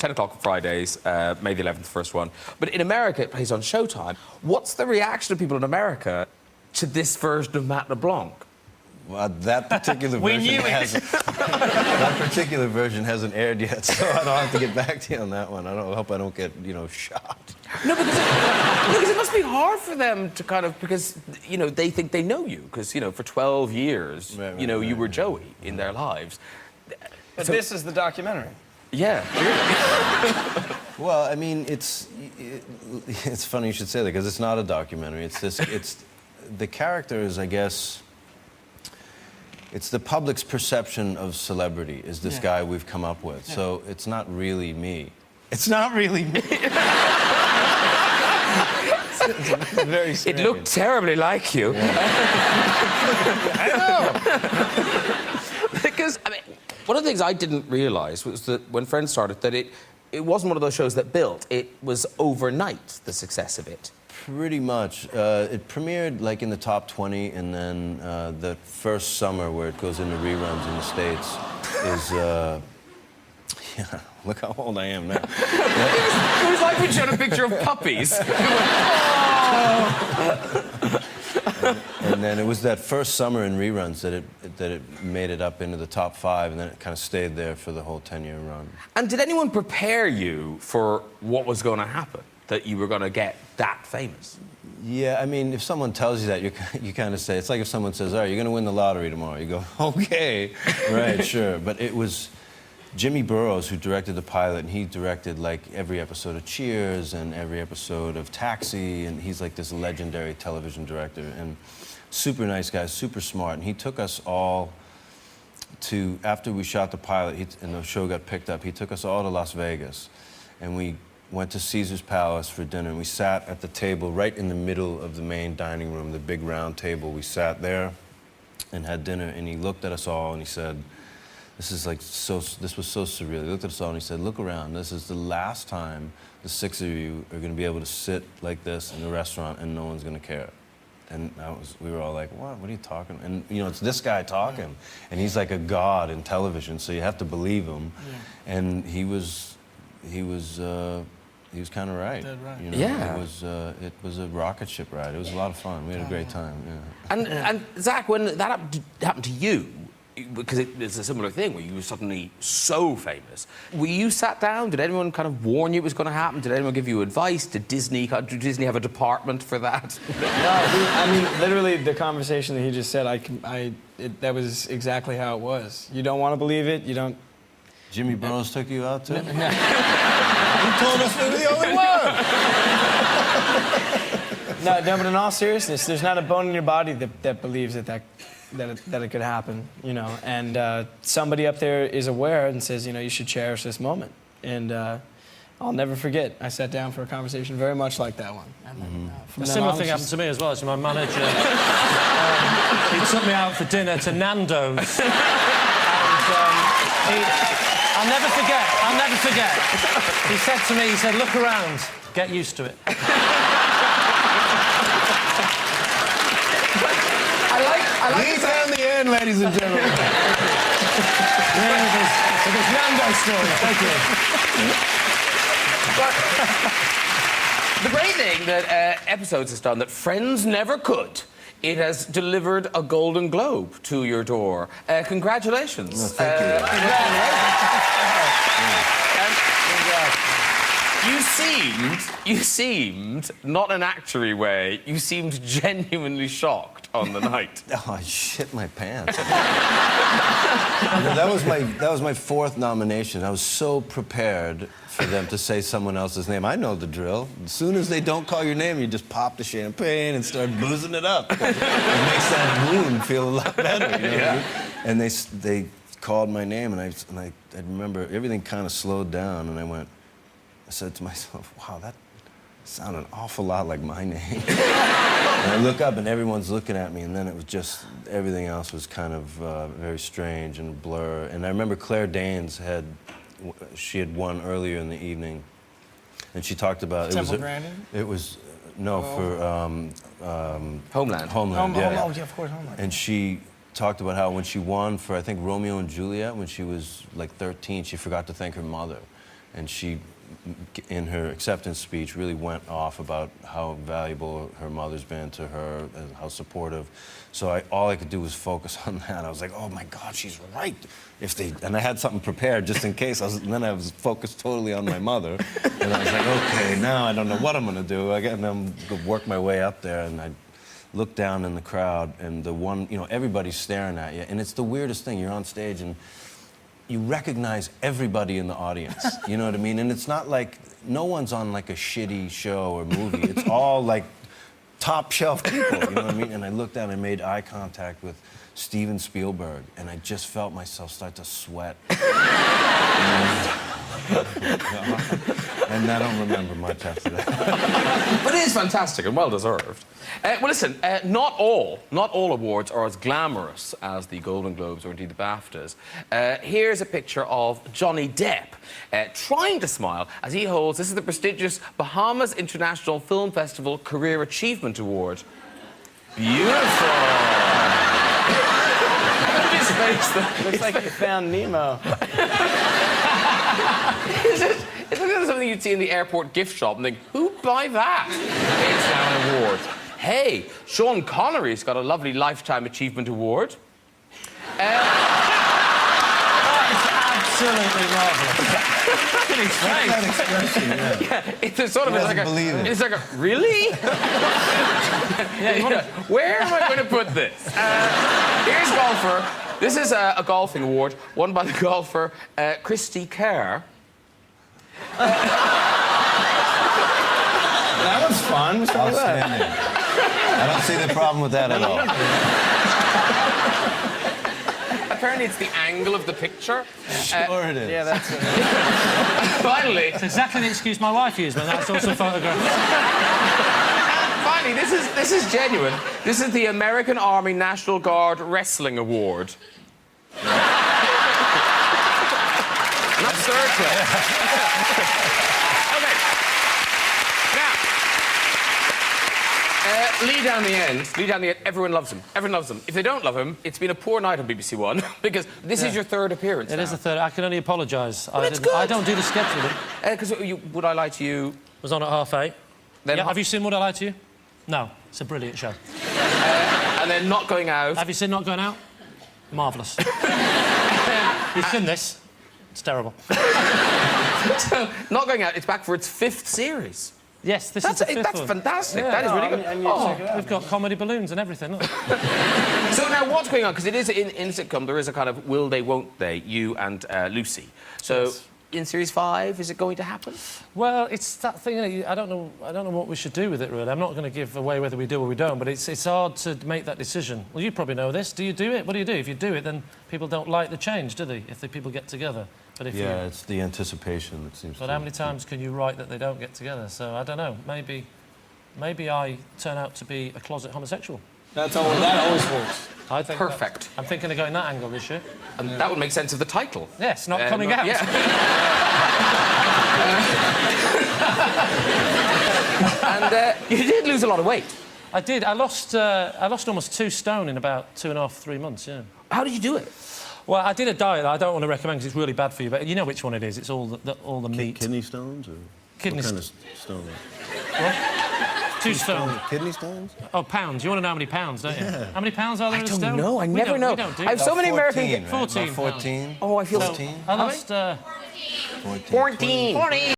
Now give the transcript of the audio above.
10 o'clock on Fridays, May the 11th, the first one. But in America, it plays on Showtime. What's the reaction of people in America to this version of Matt LeBlanc? Well, that particular version hasn't aired yet, so I don't have to get back to you on that one. I hope I don't get, shot. No, because it must be hard for them to kind of, because, they think they know you, because, for 12 years, you were Joey in their lives. But this is the documentary. Yeah, really. Well, I mean, it's funny you should say that, because it's not a documentary. The character is, I guess, it's the public's perception of celebrity is this guy we've come up with. Yeah. So it's not really me. It's not really me. It's very strange. It looked terribly like you. Yeah. I know. Because, I mean, one of the things I didn't realise was that when Friends started, that it wasn't one of those shows that built. It was overnight, the success of it. Pretty much. It premiered like in the top 20, and then the first summer where it goes into reruns in the States is, yeah, look how old I am now. It was like we showed a picture of puppies. And then it was that first summer in reruns that it made it up into the top 5, and then it kind of stayed there for the whole 10-year run. And did anyone prepare you for what was going to happen? That you were going to get that famous? Yeah, I mean, if someone tells you that, you kind of say, it's like if someone says, all right, you're going to win the lottery tomorrow. You go, okay, right, sure. But it was Jimmy Burrows who directed the pilot, and he directed, like, every episode of Cheers and every episode of Taxi, and he's, like, this legendary television director, and super nice guy, super smart. And he took us all to, after we shot the pilot and the show got picked up, he took us all to Las Vegas, and we went to Caesar's Palace for dinner, and we sat at the table right in the middle of the main dining room, the big round table. We sat there and had dinner, and he looked at us all and he said, this was so surreal. He looked at us all and he said, look around. This is the last time the 6 of you are going to be able to sit like this in a restaurant and no one's going to care. And we were all like, what are you talking? And, it's this guy talking. And he's like a god in television, so you have to believe him. Yeah. And he was kind of right. Dead right. Yeah. It was a rocket ship ride. It was a lot of fun. We had a great time. Yeah. And Zac, when that happened to you, because it's a similar thing where you were suddenly so famous, were you sat down? Did anyone kind of warn you it was going to happen? Did anyone give you advice? Did Disney have a department for that? No, I mean, literally the conversation that he just said, that was exactly how it was. You don't want to believe it. You don't. Jimmy Burrows took you out too? No. He told us we were the only one! No, but in all seriousness, there's not a bone in your body that believes that it could happen, And somebody up there is aware and says, you should cherish this moment. And I'll never forget. I sat down for a conversation very much like that one. And a similar thing happened to me as well. So my manager, he took me out for dinner to Nando's. And I'll never forget. He said to me, look around, get used to it. I like He's on the end, ladies and gentlemen. With his Nando story. Thank you. But the great thing that Episodes has done that Friends never could, it has delivered a Golden Globe to your door. Congratulations. Oh, thank you. You seemed, not in an actory way, you seemed genuinely shocked on the night. Oh, I shit my pants. That was my 4th nomination. I was so prepared for them to say someone else's name. I know the drill. As soon as they don't call your name, you just pop the champagne and start boozing it up. It makes that wound feel a lot better. Yeah. And they called my name, and I remember everything kind of slowed down, and I said to myself, wow, that sounded an awful lot like my name. And I look up and everyone's looking at me, and then it was just, everything else was kind of very strange and a blur. And I remember Claire Danes she had won earlier in the evening, and she talked about... Temple Grandin? It was, for... Homeland. Yeah, of course, Homeland. And she talked about how when she won for, I think, Romeo and Juliet, when she was like 13, she forgot to thank her mother. and she, in her acceptance speech, really went off about how valuable her mother's been to her and how supportive. So all I could do was focus on that. I was like, oh my God, she's right. And I had something prepared just in case. And then I was focused totally on my mother. And I was like, okay, now I don't know what I'm gonna do. I'm gonna work my way up there, and I looked down in the crowd, and everybody's staring at you. And it's the weirdest thing. You're on stage and you recognize everybody in the audience. You know what I mean? And it's not like, no one's on like a shitty show or movie. It's all like top shelf people, you know what I mean? And I looked down and made eye contact with Steven Spielberg, and I just felt myself start to sweat. And I don't remember much after that. But it is fantastic and well deserved. Well, listen, not all awards are as glamorous as the Golden Globes or indeed the BAFTAs. Here's a picture of Johnny Depp trying to smile as he holds, this is the prestigious Bahamas International Film Festival Career Achievement Award. Beautiful. His face, Looks like you found Nemo. It's like something you'd see in the airport gift shop and think, who'd buy that? It's now an award. Hey, Sean Connery's got a lovely Lifetime Achievement Award. Absolutely marvellous. Look at his face. That expression, yeah. It's a sort of, it's like believe it. It's like a, really? Where am I going to put this? Here's golfer. This is a golfing award won by the golfer Christy Kerr. That was fun. What's wrong with that? Outstanding. I don't see the problem with that at all. Apparently, it's the angle of the picture. Sure it is. Yeah, that's it. Finally, It's exactly the excuse my wife used when that's also photographed. finally, this is genuine. This is the American Army National Guard Wrestling Award. An absurd clip. Okay. Now, Lee down the end, everyone loves him. Everyone loves him. If they don't love him, it's been a poor night on BBC1 because this is your third appearance. It is the third. I can only apologise. it's good. I don't do the sketch with him. Because Would I Lie to You? Was on at 8:30. Then Yeah, have you seen Would I Lie to You? No. It's a brilliant show. And then Not Going Out. Have you seen Not Going Out? Marvellous. You've seen this? It's terrible. So, Not Going Out, it's back for its 5th series. Yes, this is the fifth That's one. fantastic. Yeah. That is really good. And you check it out. We've got comedy balloons and everything, look. So now what's going on? Because it is in a sitcom, there is a kind of will they, won't they, you and Lucy. So Yes. in series 5, is it going to happen? Well, it's that thing, you know, I don't know what we should do with it, really. I'm not going to give away whether we do or we don't, but it's hard to make that decision. Well, you probably know this. Do you do it? What do you do? If you do it, then people don't like the change, do they? If the people get together. But if Yeah, it's the anticipation that seems But to... how many times can you write that they don't get together? So I don't know. Maybe I turn out to be a closet homosexual. That always works. I think Perfect. I'm thinking of going that angle this year. And that would make sense of the title. Yes, not coming out. Yeah. And you did lose a lot of weight. I did. I lost almost 2 stone in about 2.5, 3 months. Yeah. How did you do it? Well, I did a diet that I don't want to recommend because it's really bad for you. But you know which one it is. It's all the meat. Kidney stones? Or Kidney what kind of stone? What? 2 stone. Kidney stones? Oh, pounds. You want to know how many pounds, don't you? Yeah. How many pounds are there in a don't stone? know. I We never don't- know. We don't do I have that. so many American... 14, right? 14 About 14? Oh, I feel... 14? I lost... 14. 14.